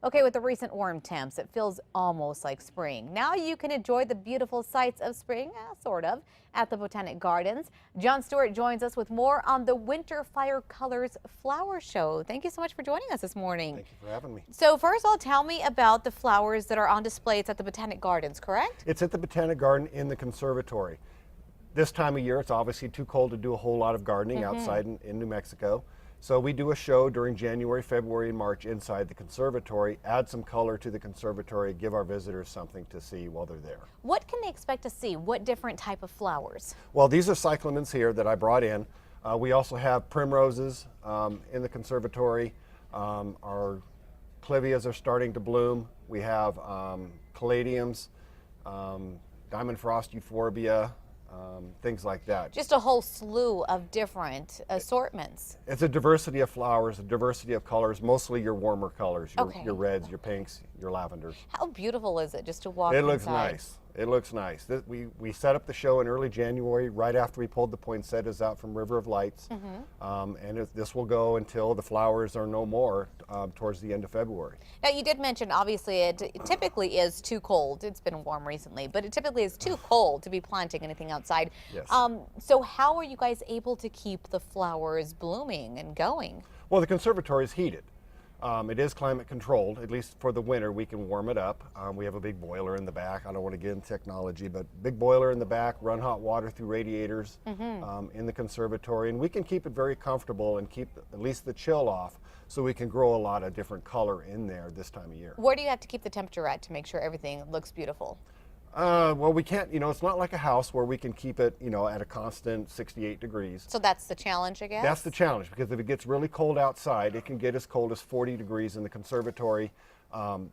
Okay, with the recent warm temps, it feels almost like spring. Now you can enjoy the beautiful sights of spring, sort of, at the Botanic Gardens. John Stewart joins us with more on the Winter Fire Colors Flower Show. Thank you so much for joining us this morning. Thank you for having me. So first of all, tell me about the flowers that are on display. It's at the Botanic Gardens, correct? It's at the Botanic Garden in the conservatory. This time of year, it's obviously too cold to do a whole lot of gardening outside in New Mexico. So we do a show during January, February, and March inside the conservatory, add some color to the conservatory, give our visitors something to see while they're there. What can they expect to see? What different type of flowers? Well, these are cyclamens here that I brought in. We also have primroses in the conservatory. Our clivias are starting to bloom. We have caladiums, diamond frost euphorbia, things like that. Just a whole slew of different assortments. It's a diversity of flowers, a diversity of colors, mostly your warmer colors, your reds, your pinks, your lavenders. How beautiful is it just to walk It looks inside? nice. It looks nice. We set up the show in early January, right after we pulled the poinsettias out from River of Lights. And this will go until the flowers are no more towards the end of February. Now, you did mention, obviously, it typically is too cold. It's been warm recently, but it typically is too cold to be planting anything outside. Yes. So how are you guys able to keep the flowers blooming and going? Well, the conservatory is heated. It is climate controlled, at least for the winter. We can warm it up. We have a big boiler in the back. I don't want to get into technology, but big boiler in the back, run hot water through radiators in the conservatory, and we can keep it very comfortable and keep at least the chill off so we can grow a lot of different color in there this time of year. Where do you have to keep the temperature at to make sure everything looks beautiful? Well, we can't, it's not like a house where we can keep it, at a constant 68 degrees. So that's the challenge, I guess? That's the challenge, because if it gets really cold outside, it can get as cold as 40 degrees in the conservatory. To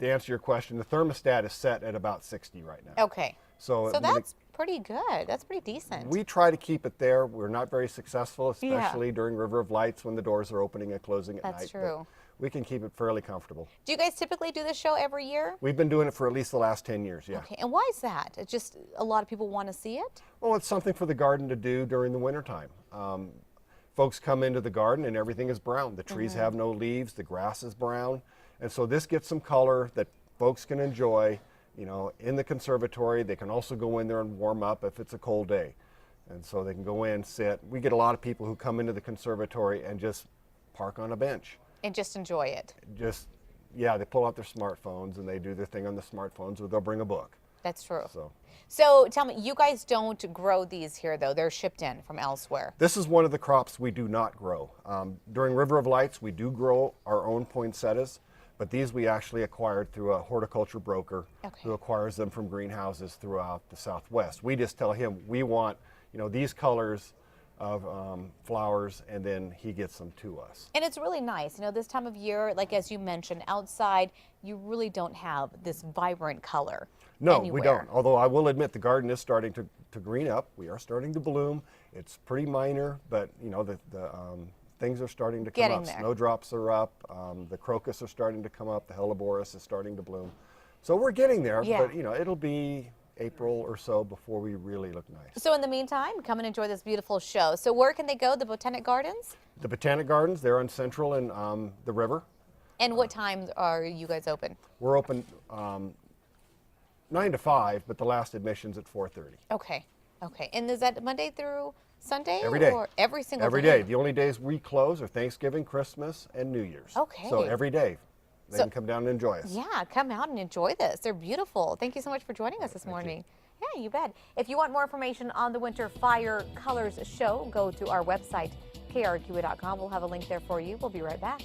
answer your question, the thermostat is set at about 60 right now. Okay. So that's pretty good. That's pretty decent. We try to keep it there. We're not very successful, especially during River of Lights when the doors are opening and closing at night. That's true. We can keep it fairly comfortable. Do you guys typically do this show every year? We've been doing it for at least the last 10 years, yeah. Okay, and why is that? It's just a lot of people want to see it? Well, it's something for the garden to do during the wintertime. Folks come into the garden and everything is brown. The trees have no leaves, the grass is brown. And so this gets some color that folks can enjoy, in the conservatory. They can also go in there and warm up if it's a cold day. And so they can go in, sit. We get a lot of people who come into the conservatory and just park on a bench. And just enjoy it. They pull out their smartphones and they do their thing on the smartphones, or they'll bring a book. That's true. So tell me, you guys don't grow these here, though. They're shipped in from elsewhere. This is one of the crops we do not grow. During River of Lights, we do grow our own poinsettias, but these we actually acquired through a horticulture broker who acquires them from greenhouses throughout the Southwest. We just tell him we want, these colors of flowers, and then he gets them to us. And it's really nice, this time of year, like as you mentioned, outside, you really don't have this vibrant color. No, anywhere. we don't. Although I will admit the garden is starting to green up. We are starting to bloom. It's pretty minor, but the things are starting to come up. Snowdrops are up. The crocus are starting to come up. The helleborus is starting to bloom. So we're getting there, but it'll be April or so before we really look nice. So in the meantime, come and enjoy this beautiful show. So where can they go? The Botanic Gardens? The Botanic Gardens, they're on Central and the river. And what times are you guys open? We're open 9 to 5, but the last admission's at 4:30. Okay. And is that Monday through Sunday? Every day. Or every single day? Every day. The only days we close are Thanksgiving, Christmas, and New Year's. Okay. So every day they can come down and enjoy us. Yeah, come out and enjoy this. They're beautiful. Thank you so much for joining us this morning. Yeah, you bet. If you want more information on the Winter Fire Colors Show, go to our website, krqa.com. We'll have a link there for you. We'll be right back.